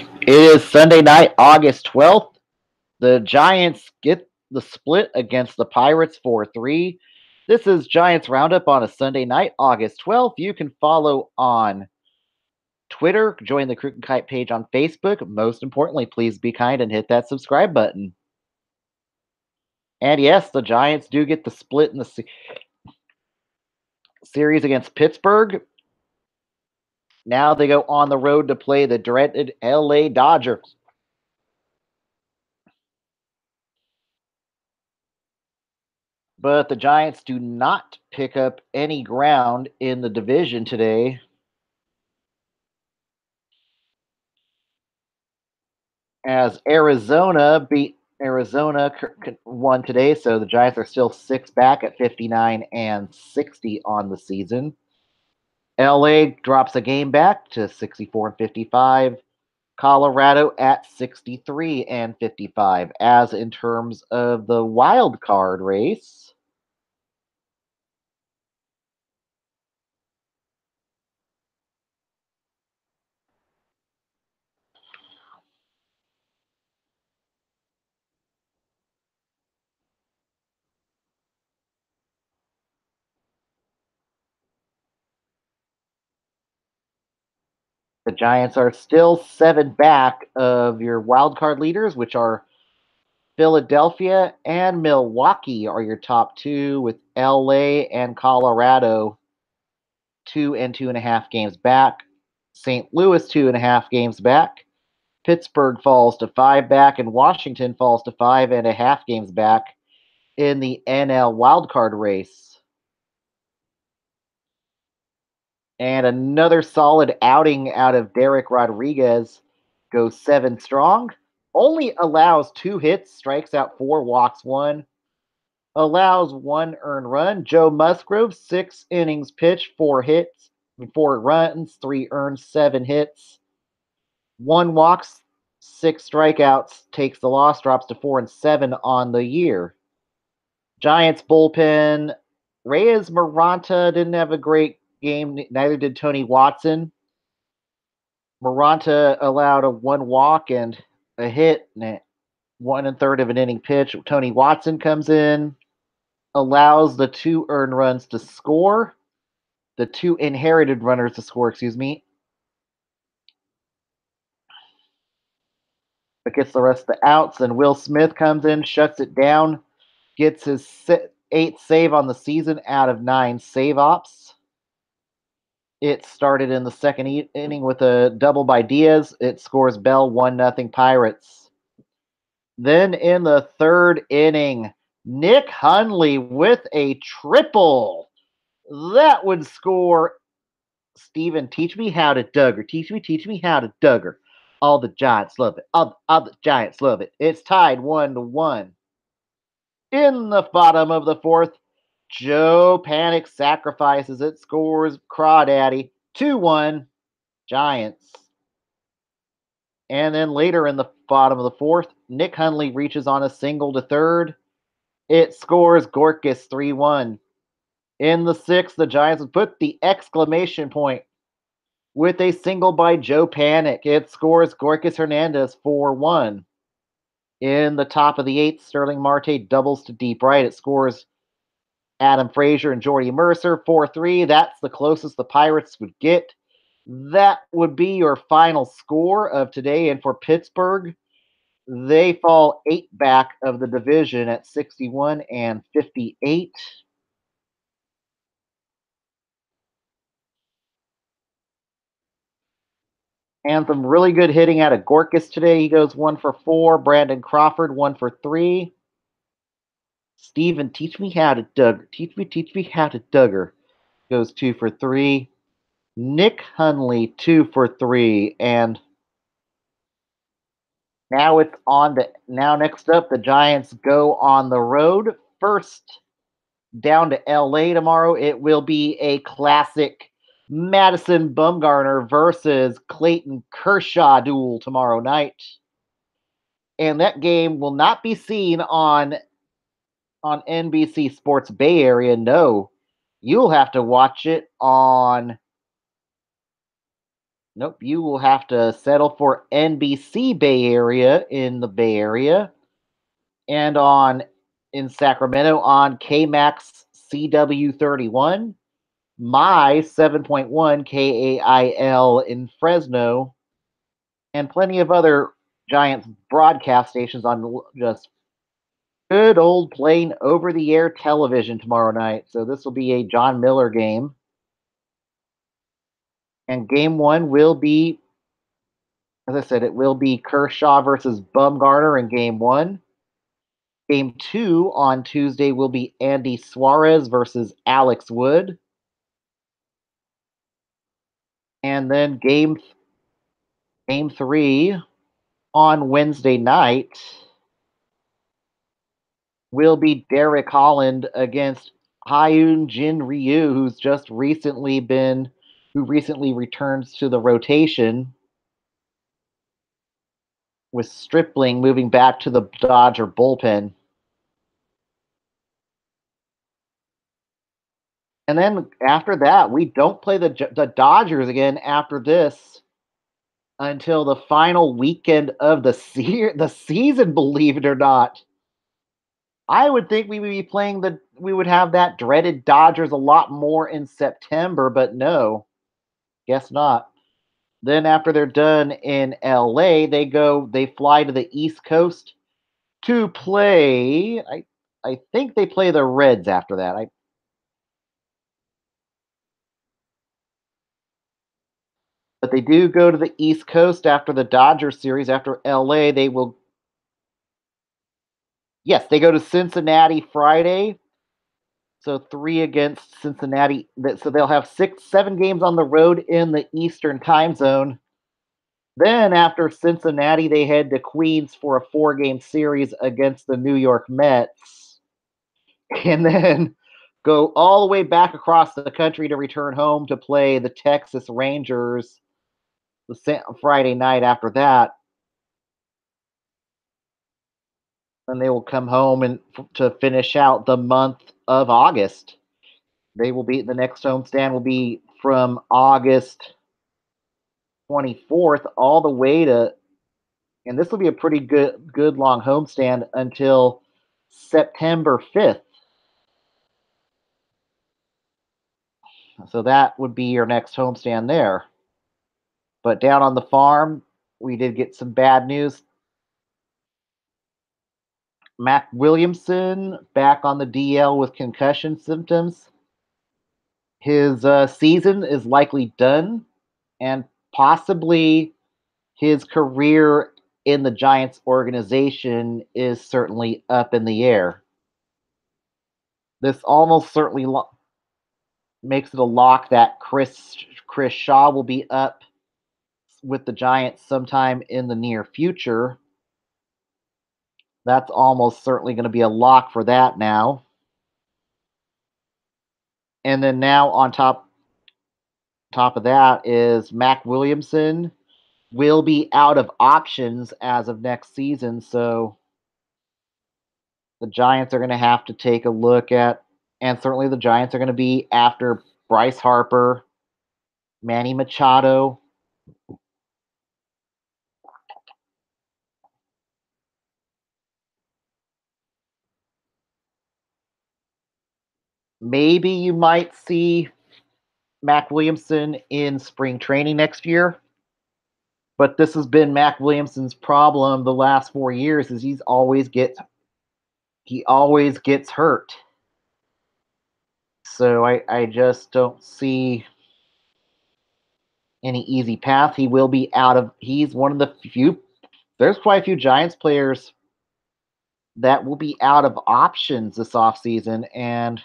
It is Sunday night, August 12th. The Giants get the split against the Pirates 4-3. This is Giants Roundup on a Sunday night, August 12th. You can follow on Twitter, join the Crook and Kite page on Facebook. Most importantly, please be kind and hit that subscribe button. And yes, the Giants do get the split in the series against Pittsburgh. Now they go on the road to play the dreaded LA Dodgers. But the Giants do not pick up any ground in the division today, as Arizona won today, so the Giants are still 6 back at 59 and 60 on the season. LA drops a game back to 64 and 55. Colorado at 63 and 55. As in terms of the wild card race, the Giants are still 7 back of your wild card leaders, which are Philadelphia and Milwaukee are your top two, with LA and Colorado 2 and 2.5 games back. St. Louis 2.5 games back. Pittsburgh falls to 5 back, and Washington falls to 5.5 games back in the NL wildcard race. And another solid outing out of Derek Rodriguez, goes 7 strong. Only allows 2 hits, strikes out 4, walks 1. Allows 1 earned run. Joe Musgrove, 6 innings pitched, 4 hits, 4 runs, 3 earned, 7 hits, 1 walks, 6 strikeouts, takes the loss, drops to 4-7 on the year. Giants bullpen, Reyes Maranta didn't have a great game, neither did Tony Watson. Maranta allowed a 1 walk and a hit, and 1 1/3 of an inning pitch. Tony Watson comes in, allows the 2 earned runs to score, the 2 inherited runners to score, but gets the rest of the outs. And Will Smith comes in, shuts it down, gets his 8th save on the season out of 9 save ops. It started in the second inning with a double by Diaz. It scores Bell 1-0 Pirates. Then in the third inning, Nick Hundley with a triple. That would score. Steven, teach me how to Duggar. Teach me how to Duggar. All the Giants love it. All the Giants love it. It's tied 1-1. In the bottom of the fourth, Joe Panic sacrifices it, scores Crawdaddy 2-1 Giants. And then later in the bottom of the fourth, Nick Hundley reaches on a single to third. It scores Gorkis 3-1. In the sixth, the Giants would put the exclamation point with a single by Joe Panic. It scores Gorkis Hernandez 4-1. In the top of the eighth, Sterling Marte doubles to deep right. It scores Adam Frazier and Jordy Mercer 4-3. That's the closest the Pirates would get. That would be your final score of today. And for Pittsburgh, they fall 8 back of the division at 61 and 58. And some really good hitting out of Gorkis today. He goes 1-for-4. Brandon Crawford 1-for-3. Steven, teach me how to Duggar. Teach me how to Duggar. Goes 2-for-3. Nick Hundley 2-for-3. And now it's on the next up, the Giants go on the road. First down to LA tomorrow. It will be a classic Madison Bumgarner versus Clayton Kershaw duel tomorrow night. And that game will not be seen on NBC Sports Bay Area. No, you'll have to watch it on Nope, you will have to settle for NBC Bay Area in the Bay Area and on in Sacramento on KMAX CW31, My 7.1 KAIL in Fresno, and plenty of other giant broadcast stations on just good old plain over the air television tomorrow night. So this will be a John Miller game. And game one will be, as I said, it will be Kershaw versus Bumgarner in game one. Game two on Tuesday will be Andy Suarez versus Alex Wood. And then game three on Wednesday night will be Derek Holland against Hyun Jin Ryu, who recently returns to the rotation, with Stripling moving back to the Dodger bullpen. And then after that, we don't play the Dodgers again after this until the final weekend of the season. Believe it or not, I would think we would have that dreaded Dodgers a lot more in September, but no, guess not. Then after they're done in LA, they fly to the East Coast to play. I think they play the Reds after that. But they do go to the East Coast after the Dodgers series. After LA, they will. Yes, they go to Cincinnati Friday. So three against Cincinnati. So they'll have 7 games on the road in the Eastern time zone. Then after Cincinnati, they head to Queens for a 4-game series against the New York Mets. And then go all the way back across the country to return home to play the Texas Rangers the Friday night after that. And they will come home and to finish out the month of August. They will be the next homestand will be from August 24th all the way to, and this will be a pretty good long homestand until September 5th. So that would be your next homestand there. But down on the farm, we did get some bad news. Mac Williamson back on the DL with concussion symptoms. His season is likely done, and possibly his career in the Giants organization is certainly up in the air. This almost certainly makes it a lock that Chris Shaw will be up with the Giants sometime in the near future. That's almost certainly going to be a lock for that now. And then now on top of that is Mac Williamson will be out of options as of next season, so the Giants are going to have to take a look at, and certainly the Giants are going to be after Bryce Harper, Manny Machado. Maybe you might see Mac Williamson in spring training next year. But this has been Mac Williamson's problem the last 4 years is he always gets hurt. So I just don't see any easy path. He will be out of he's one of the few there's quite a few Giants players that will be out of options this offseason, and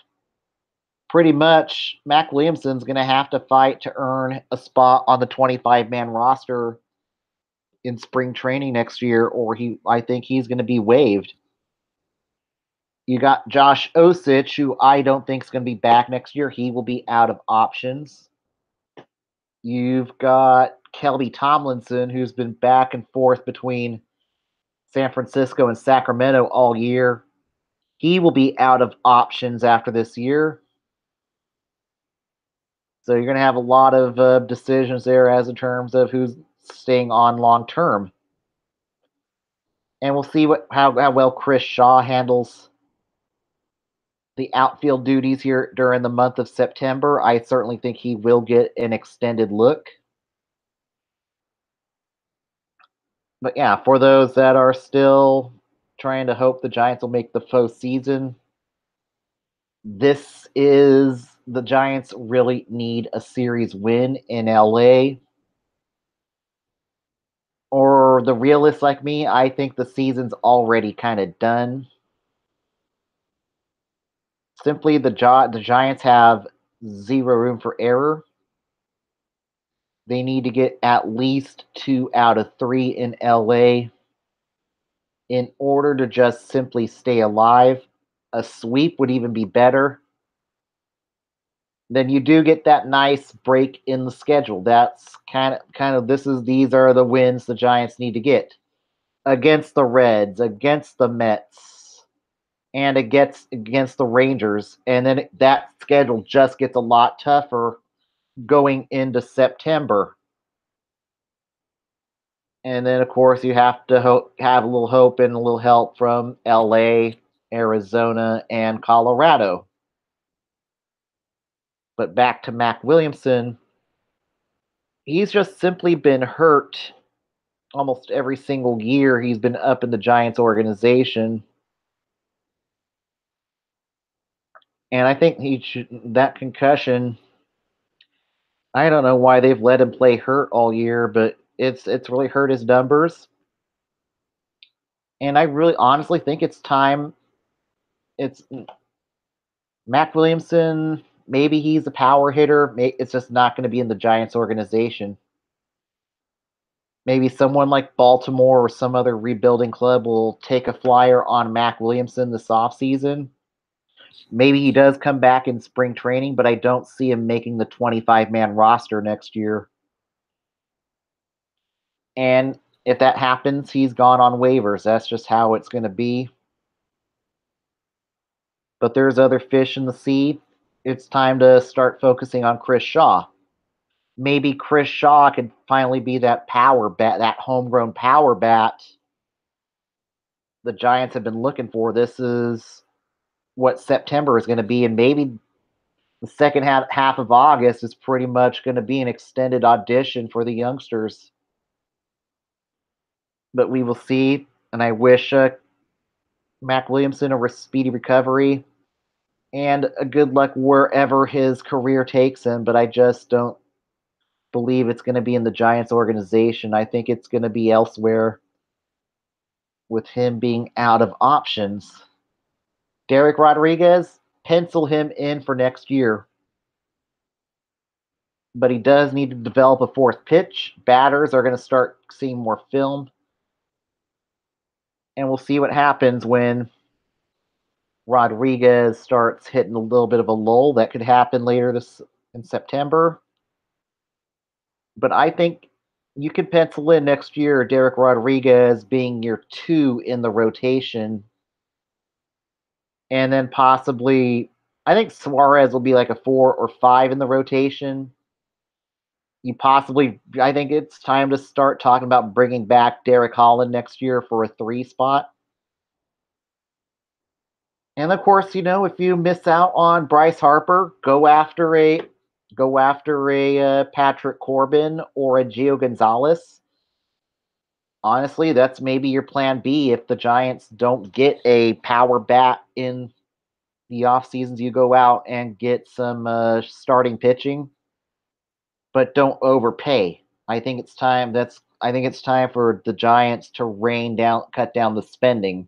pretty much Mac Williamson's going to have to fight to earn a spot on the 25-man roster in spring training next year, or I think he's going to be waived. You got Josh Osich, who I don't think is going to be back next year. He will be out of options. You've got Kelby Tomlinson, who's been back and forth between San Francisco and Sacramento all year. He will be out of options after this year. So you're going to have a lot of decisions there as in terms of who's staying on long term. And we'll see how well Chris Shaw handles the outfield duties here during the month of September. I certainly think he will get an extended look. But yeah, for those that are still trying to hope the Giants will make the postseason, this is the Giants really need a series win in LA. Or the realist like me, I think the season's already kind of done. Simply, the Giants have zero room for error. They need to get at least 2 out of 3 in LA in order to just simply stay alive. A sweep would even be better. Then you do get that nice break in the schedule. That's kind of these are the wins the Giants need to get against the Reds, against the Mets, and against the Rangers. And then that schedule just gets a lot tougher going into September. And then, of course, you have to have a little hope and a little help from LA, Arizona, and Colorado. But back to Mac Williamson, he's just simply been hurt almost every single year he's been up in the Giants organization. And I think that concussion, I don't know why they've let him play hurt all year, but it's really hurt his numbers. And I really honestly think it's time. It's Mac Williamson. Maybe he's a power hitter. It's just not going to be in the Giants organization. Maybe someone like Baltimore or some other rebuilding club will take a flyer on Mac Williamson this offseason. Maybe he does come back in spring training, but I don't see him making the 25-man roster next year. And if that happens, he's gone on waivers. That's just how it's going to be. But there's other fish in the sea. It's time to start focusing on Chris Shaw. Maybe Chris Shaw could finally be that power bat, that homegrown power bat the Giants have been looking for. This is what September is going to be, and maybe the second half of August is pretty much going to be an extended audition for the youngsters. But we will see, and I wish Mac Williamson a speedy recovery and a good luck wherever his career takes him. But I just don't believe it's going to be in the Giants organization. I think it's going to be elsewhere with him being out of options. Derek Rodriguez, pencil him in for next year. But he does need to develop a fourth pitch. Batters are going to start seeing more film. And we'll see what happens when Rodriguez starts hitting a little bit of a lull. That could happen later this in September. But I think you could pencil in next year Derek Rodriguez being your 2 in the rotation. And then possibly, I think Suarez will be like a 4 or 5 in the rotation. I think it's time to start talking about bringing back Derek Holland next year for a 3 spot. And of course, if you miss out on Bryce Harper, go after a Patrick Corbin or a Gio Gonzalez. Honestly, that's maybe your plan B if the Giants don't get a power bat in the off seasons. You go out and get some starting pitching, but don't overpay. I think it's time for the Giants to cut down the spending.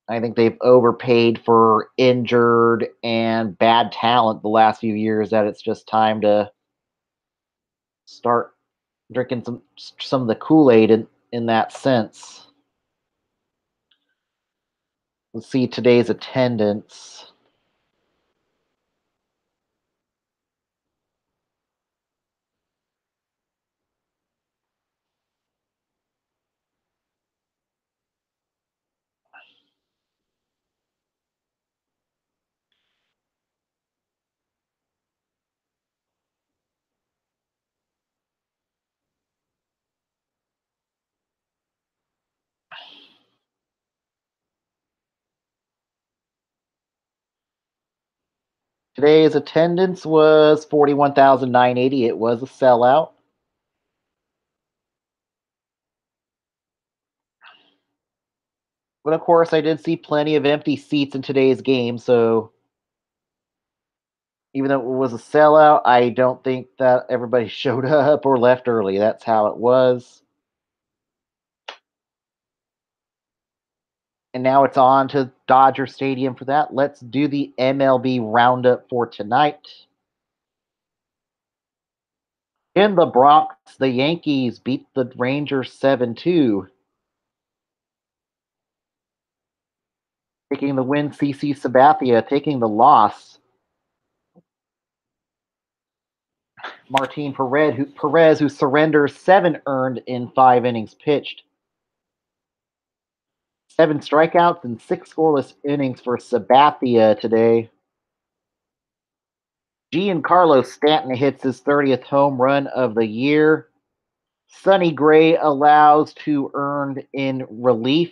I think they've overpaid for injured and bad talent the last few years. That it's just time to start drinking some of the Kool-Aid in that sense. Let's see today's attendance. Today's attendance was 41,980. It was a sellout. But of course, I did see plenty of empty seats in today's game, so even though it was a sellout, I don't think that everybody showed up or left early. That's how it was. And now it's on to Dodger Stadium for that. Let's do the MLB roundup for tonight. In the Bronx, the Yankees beat the Rangers 7-2. Taking the win, CC Sabathia. Taking the loss, Martin Perez, who surrenders 7 earned in 5 innings pitched. 7 strikeouts and 6 scoreless innings for Sabathia today. Giancarlo Stanton hits his 30th home run of the year. Sonny Gray allows 2 earned in relief.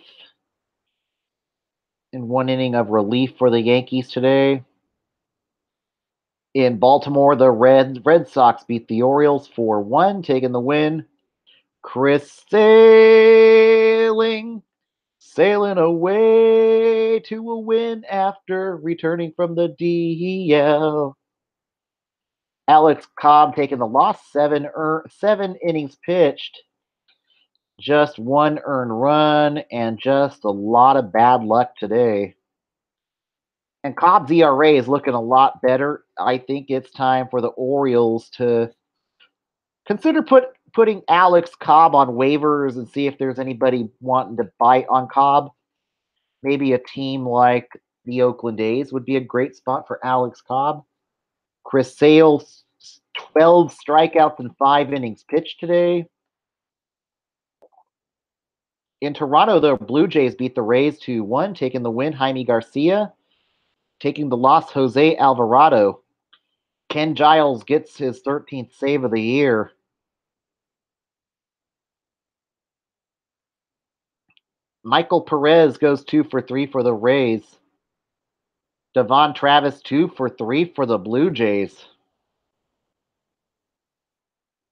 In 1 inning of relief for the Yankees today. In Baltimore, the Red Sox beat the Orioles 4-1, taking the win. Chris sailing away to a win after returning from the DL. Alex Cobb taking the loss, 7 innings pitched, just 1 earned run, and just a lot of bad luck today. And Cobb's ERA is looking a lot better. I think it's time for the Orioles to consider putting Alex Cobb on waivers and see if there's anybody wanting to bite on Cobb. Maybe a team like the Oakland A's would be a great spot for Alex Cobb. Chris Sale's 12 strikeouts in 5 innings pitched today. In Toronto, the Blue Jays beat the Rays 2-1, taking the win, Jaime Garcia. Taking the loss, Jose Alvarado. Ken Giles gets his 13th save of the year. Michael Perez goes 2 for 3 for the Rays. Devon Travis 2 for 3 for the Blue Jays.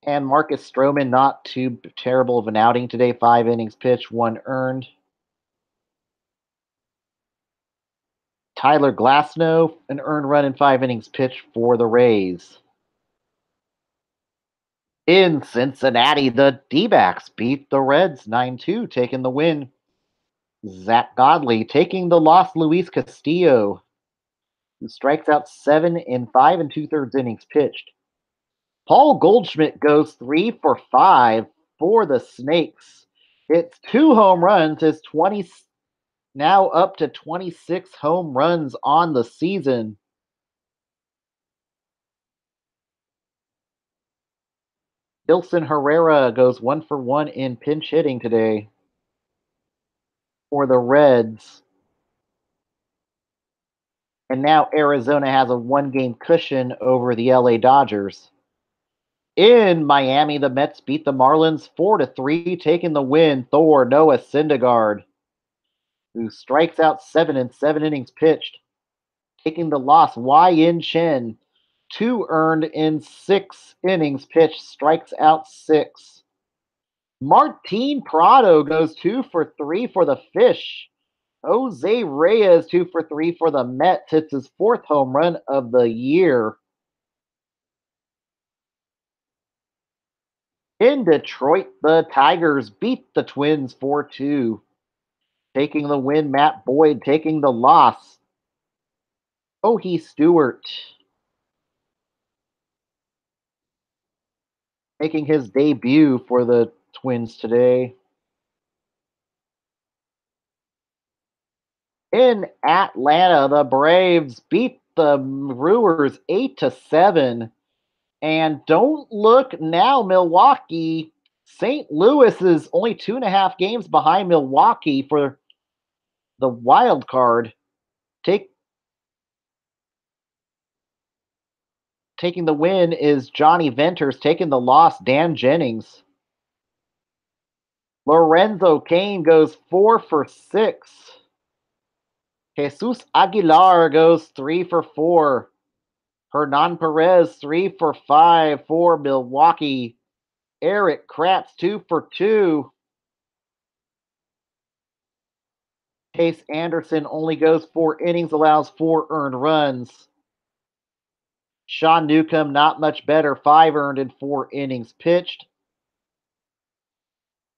And Marcus Stroman, not too terrible of an outing today. 5 innings pitched, 1 earned. Tyler Glasnow, an earned run in 5 innings pitched for the Rays. In Cincinnati, the D-backs beat the Reds 9-2, taking the win. Zach Godley taking the loss, Luis Castillo, who strikes out 7 in 5 and 2/3 innings pitched. Paul Goldschmidt goes 3 for 5 for the Snakes. It's 2 home runs, his 20 now up to 26 home runs on the season. Dilson Herrera goes 1 for 1 in pinch hitting today for the Reds. And now Arizona has a 1-game cushion over the LA Dodgers. In Miami, the Mets beat the Marlins 4-3, taking the win. Noah Syndergaard, who strikes out 7 in 7 innings pitched. Taking the loss, Yin Chen, 2 earned in 6 innings pitched, strikes out 6. Martin Prado goes 2 for 3 for the Fish. Jose Reyes 2 for 3 for the Mets, hits his 4th home run of the year. In Detroit, the Tigers beat the Twins 4-2. Taking the win, Matt Boyd. Taking the loss, Kobe Stewart. Making his debut for the Twins today. In Atlanta, the Braves beat the Brewers 8-7. And don't look now, Milwaukee. St. Louis is only 2.5 games behind Milwaukee for the wild card. Taking the win is Johnny Venters. Taking the loss, Dan Jennings. Lorenzo Cain goes 4 for 6. Jesus Aguilar goes 3 for 4. Hernan Perez 3 for 5 for Milwaukee. Eric Kratz 2 for 2. Chase Anderson only goes 4 innings, allows 4 earned runs. Sean Newcomb not much better, 5 earned in 4 innings pitched.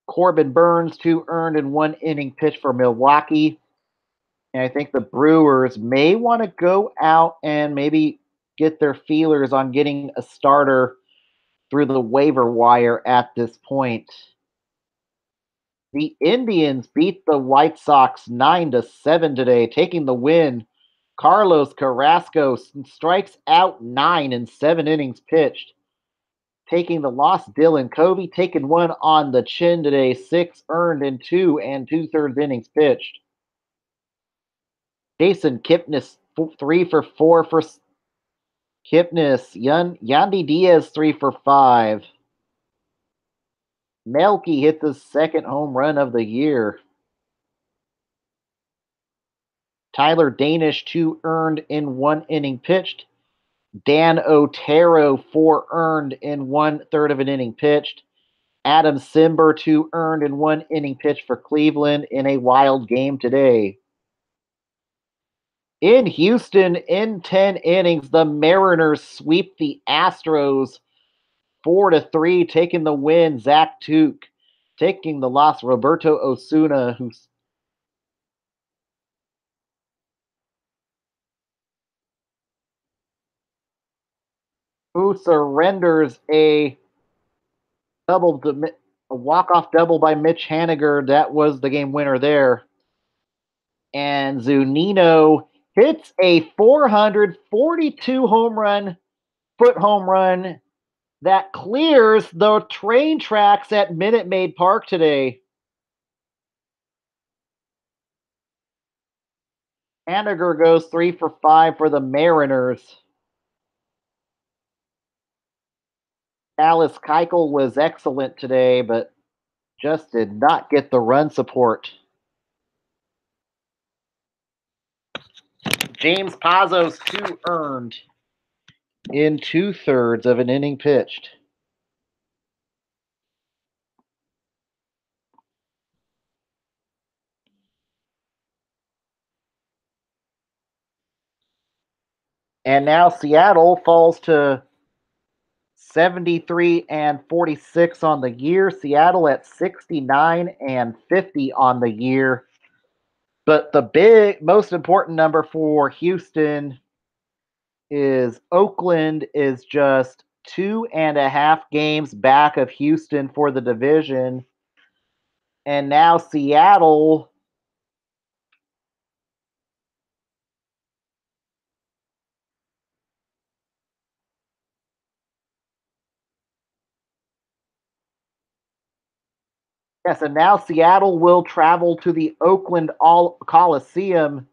Corbin Burns 2 earned in 1 inning pitched for Milwaukee. And I think the Brewers may want to go out and maybe get their feelers on getting a starter through the waiver wire at this point. The Indians beat the White Sox 9-7 today, taking the win. Carlos Carrasco strikes out 9 in 7 innings pitched. Taking the loss, Dylan Covey taking one on the chin today, 6 earned in 2 and 2/3 innings pitched. Jason Kipnis 3 for 4 for Kipnis. Yandy Diaz 3 for 5. Melky hit the second home run of the year. Tyler Danish 2 earned in 1 inning pitched. Dan Otero 4 earned in 1/3 of an inning pitched. Adam Simber 2 earned in 1 inning pitched for Cleveland in a wild game today. In Houston, in 10 innings, the Mariners sweep the Astros 4-3, taking the win. Zach Tuke taking the loss. Roberto Osuna, who surrenders a walk-off double by Mitch Haniger. That was the game winner there. And Zunino hits a 442 foot home run that clears the train tracks at Minute Maid Park today. Haniger goes 3 for 5 for the Mariners. Alice Keuchel was excellent today, but just did not get the run support. James Pazos 2 earned in 2/3 of an inning pitched. And now Seattle falls to 73-46 on the year. Seattle at 69-50 on the year. But the most important number for Houston is Oakland is just 2.5 games back of Houston for the division. And now Seattle Yes, and now Seattle will travel to the Oakland Coliseum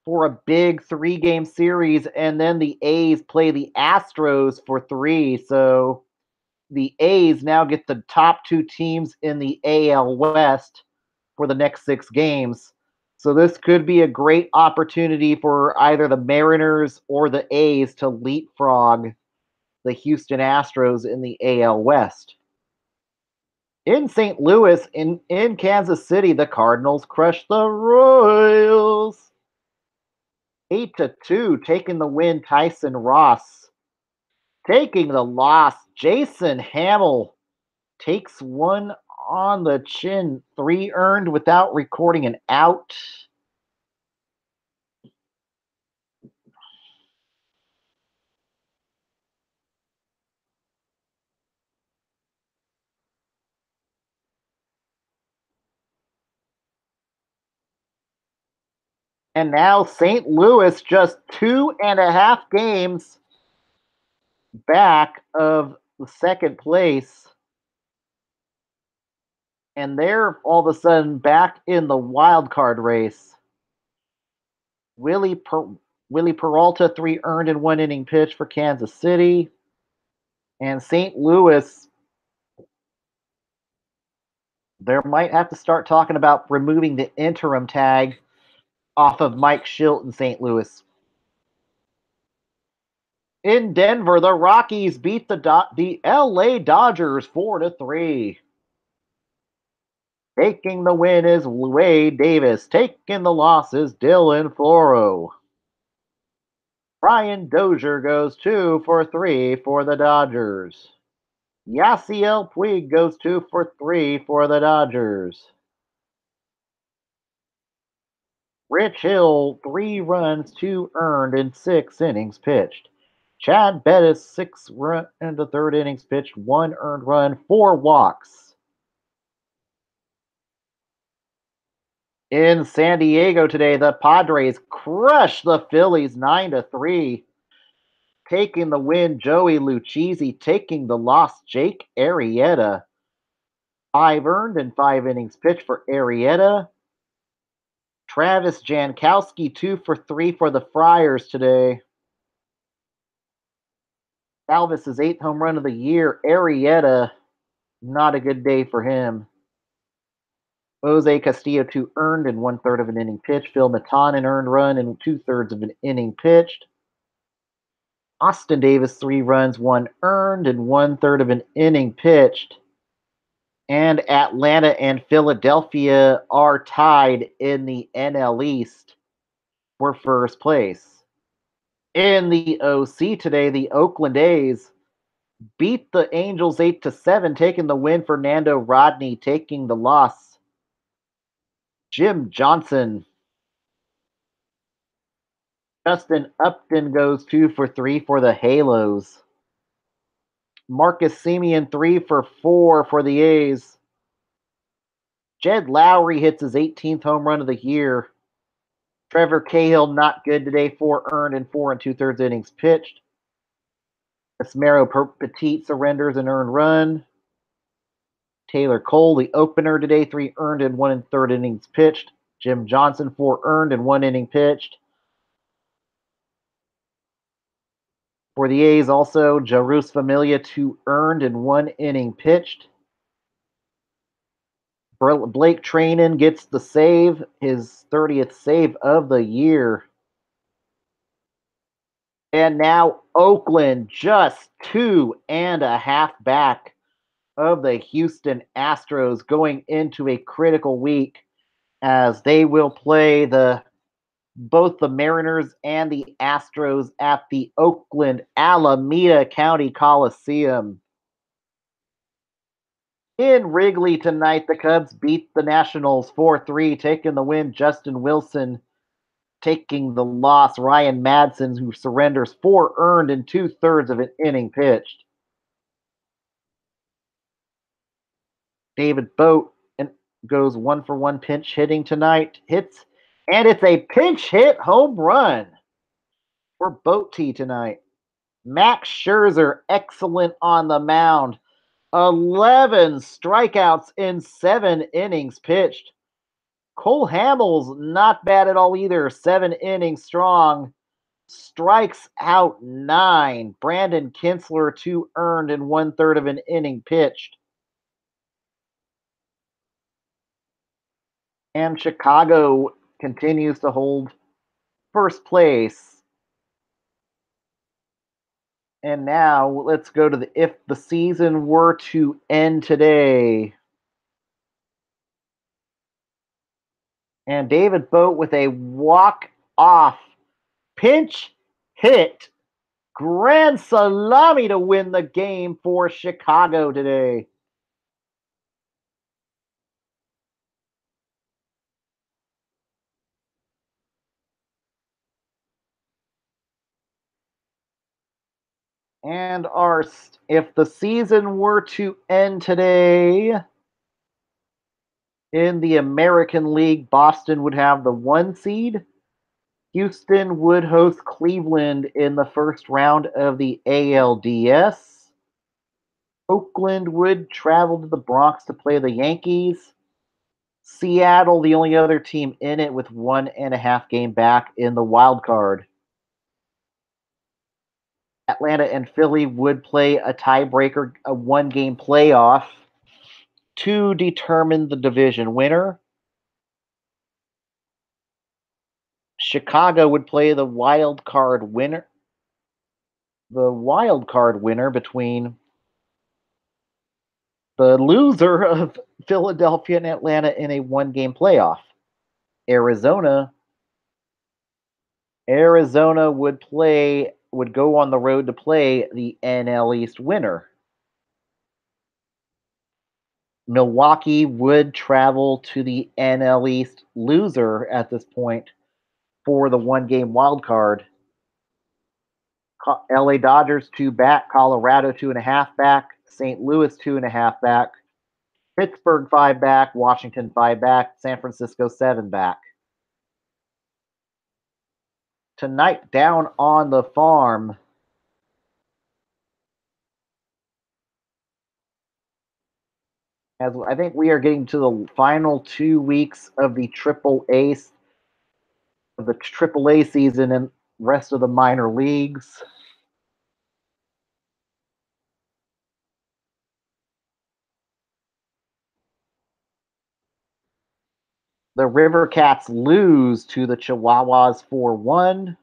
for a big 3-game series, and then the A's play the Astros for 3. So the A's now get the top 2 teams in the AL West for the next 6 games. So this could be a great opportunity for either the Mariners or the A's to leapfrog the Houston Astros in the AL West. In St. Louis, in Kansas City, the Cardinals crushed the Royals 8-2, taking the win. Tyson Ross taking the loss. Jason Hamill takes one on the chin, 3 earned without recording an out. And now St. Louis just 2.5 games back of the second place. And they're all of a sudden back in the wild card race. Willie Peralta 3 earned in 1 inning pitch for Kansas City. And St. Louis, they might have to start talking about removing the interim tag off of Mike Schilt in St. Louis. In Denver, the Rockies beat the LA Dodgers 4-3. Taking the win is Wade Davis. Taking the loss is Dylan Floro. Brian Dozier goes 2 for 3 for the Dodgers. Yasiel Puig goes 2 for 3 for the Dodgers. Rich Hill, 3 runs, 2 earned in 6 innings pitched. Chad Bettis, 6 runs in the 3rd innings pitched, 1 earned run, 4 walks. In San Diego today, the Padres crushed the Phillies 9-3. Taking the win, Joey Lucchesi. Taking the loss, Jake Arrieta. 5 earned in 5 innings pitched for Arrieta. Travis Jankowski, 2 for 3 for the Friars today. Salvis's 8th home run of the year. Arrieta, not a good day for him. Jose Castillo, 2 earned in 1/3 of an inning pitched. Phil Maton, an earned run in 2/3 of an inning pitched. Austin Davis, 3 runs, 1 earned in 1/3 of an inning pitched. And Atlanta and Philadelphia are tied in the NL East for first place. In the OC today, the Oakland A's beat the Angels 8-7, taking the win. Fernando Rodney taking the loss. Jim Johnson. Justin Upton goes 2 for 3 for the Halos. Marcus Semien 3 for 4 for the A's. Jed Lowry hits his 18th home run of the year. Trevor Cahill not good today, 4 earned in 4 2/3 innings pitched. Esmero Petit surrenders an earned run. Taylor Cole, the opener today, 3 earned in 1 1/3 innings pitched. Jim Johnson, 4 earned in 1 inning pitched. For the A's, also, Jarus Familia, 2 earned in 1 inning pitched. Blake Trainin gets the save, his 30th save of the year. And now Oakland just 2.5 back of the Houston Astros going into a critical week as they will play both the Mariners and the Astros at the Oakland Alameda County Coliseum. In Wrigley tonight, the Cubs beat the Nationals 4-3, taking the win. Justin Wilson taking the loss. Ryan Madsen, who surrenders 4 earned in 2/3 of an inning pitched. David Boat goes 1-for-1 pinch hitting tonight. Hits, and it's a pinch hit home run for Boat T tonight. Max Scherzer, excellent on the mound. 11 strikeouts in 7 innings pitched. Cole Hamels, not bad at all either. 7 innings strong. Strikes out 9. Brandon Kinsler, 2 earned in 1/3 of an inning pitched. And Chicago continues to hold first place. And now let's go to if the season were to end today. And David Boat with a walk-off pinch hit grand salami to win the game for Chicago today. And if the season were to end today in the American League, Boston would have the 1 seed. Houston would host Cleveland in the first round of the ALDS. Oakland would travel to the Bronx to play the Yankees. Seattle, the only other team in it with 1.5 game back in the wild card. Atlanta and Philly would play a tiebreaker, a 1 game playoff to determine the division winner. Chicago would play the wild card winner. The wild card winner between the loser of Philadelphia and Atlanta in a one-game playoff. Arizona Arizona would go on the road to play the NL East winner. Milwaukee would travel to the NL East loser at this point for the one-game wild card. LA Dodgers 2 back, Colorado 2.5 back, St. Louis 2.5 back, Pittsburgh 5 back, Washington 5 back, San Francisco 7 back. Tonight down on the farm, as I think we are getting to the final 2 weeks of the AAA season and rest of the minor leagues. The River Cats lose to the Chihuahuas 4-1.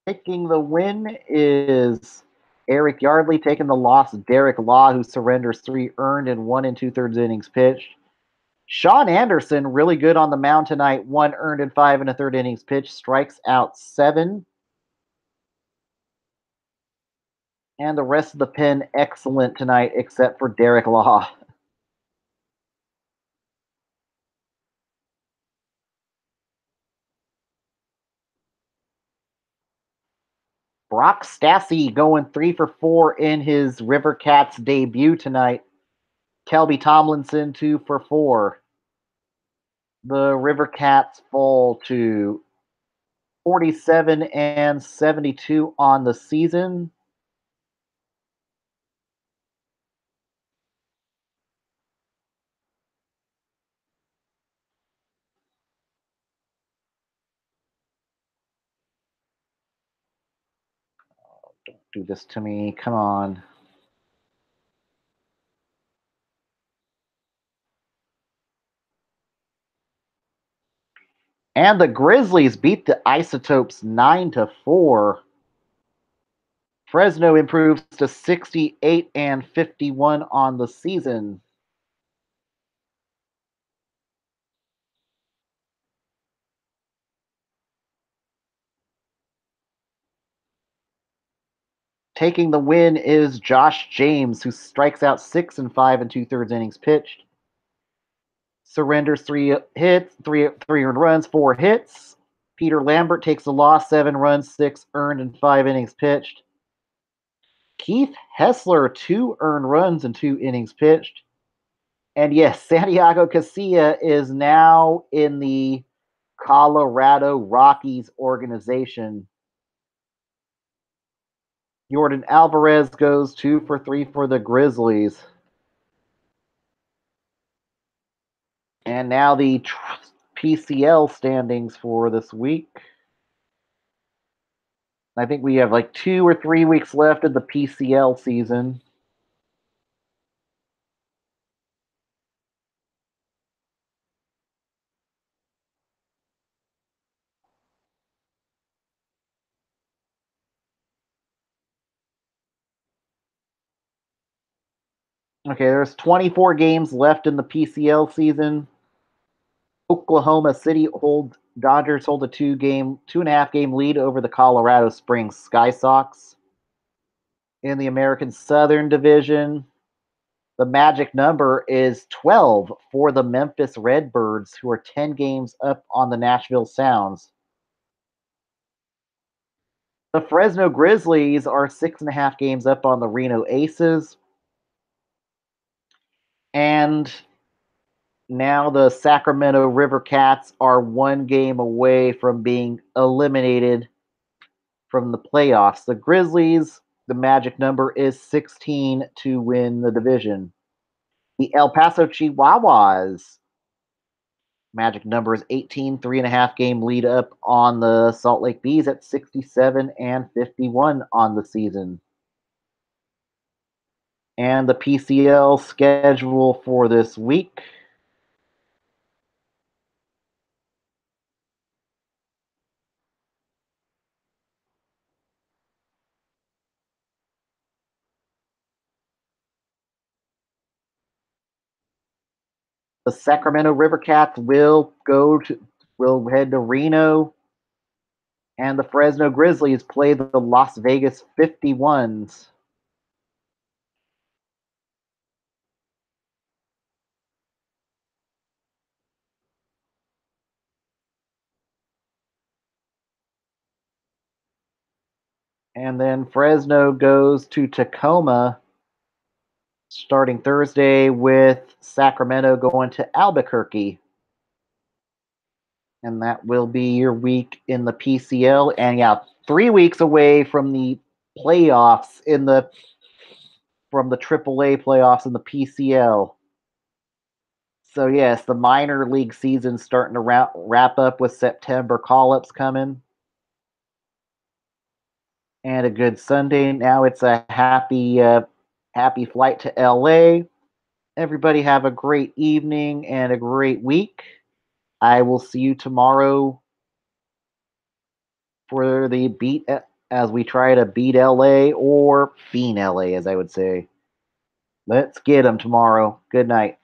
Taking the win is Eric Yardley. Taking the loss, Derek Law, who surrenders 3 earned and 1 2/3 innings pitched. Sean Anderson, really good on the mound tonight. 1 earned and 5 1/3 innings pitched. Strikes out 7. And the rest of the pen, excellent tonight, except for Derek Law. Brock Stassi going 3 for 4 in his River Cats debut tonight. Kelby Tomlinson 2 for 4. The River Cats fall to 47-72 on the season. Don't do this to me. Come on. And the Grizzlies beat the Isotopes 9-4. Fresno improves to 68-51 on the season. Taking the win is Josh James, who strikes out 6 and 5 2/3 innings pitched. Surrenders 3 hits, three earned runs, 4 hits. Peter Lambert takes the loss, 7 runs, 6 earned, and 5 innings pitched. Keith Hessler, 2 earned runs and 2 innings pitched. And yes, Santiago Casilla is now in the Colorado Rockies organization. Jordan Alvarez goes 2 for 3 for the Grizzlies. And now the PCL standings for this week. I think we have like 2 or 3 weeks left of the PCL season. Okay, there's 24 games left in the PCL season. Oklahoma City Dodgers hold a 2.5 game lead over the Colorado Springs Sky Sox. In the American Southern Division, the magic number is 12 for the Memphis Redbirds, who are 10 games up on the Nashville Sounds. The Fresno Grizzlies are 6.5 games up on the Reno Aces. And now the Sacramento River Cats are 1 game away from being eliminated from the playoffs. The Grizzlies, the magic number is 16 to win the division. The El Paso Chihuahuas. Magic number is 18, 3.5 game lead up on the Salt Lake Bees at 67 and 51 on the season. And the PCL schedule for this week. The Sacramento River Cats will head to Reno, and the Fresno Grizzlies play the Las Vegas 51s. And then Fresno goes to Tacoma starting Thursday with Sacramento going to Albuquerque. And that will be your week in the PCL. And yeah, 3 weeks away from the playoffs in the from the AAA playoffs in the PCL. So yes, the minor league season's starting to wrap up with September call-ups coming. And a good Sunday. Now it's a happy flight to LA. Everybody have a great evening and a great week. I will see you tomorrow for the beat as we try to beat LA or fiend LA, as I would say. Let's get them tomorrow. Good night.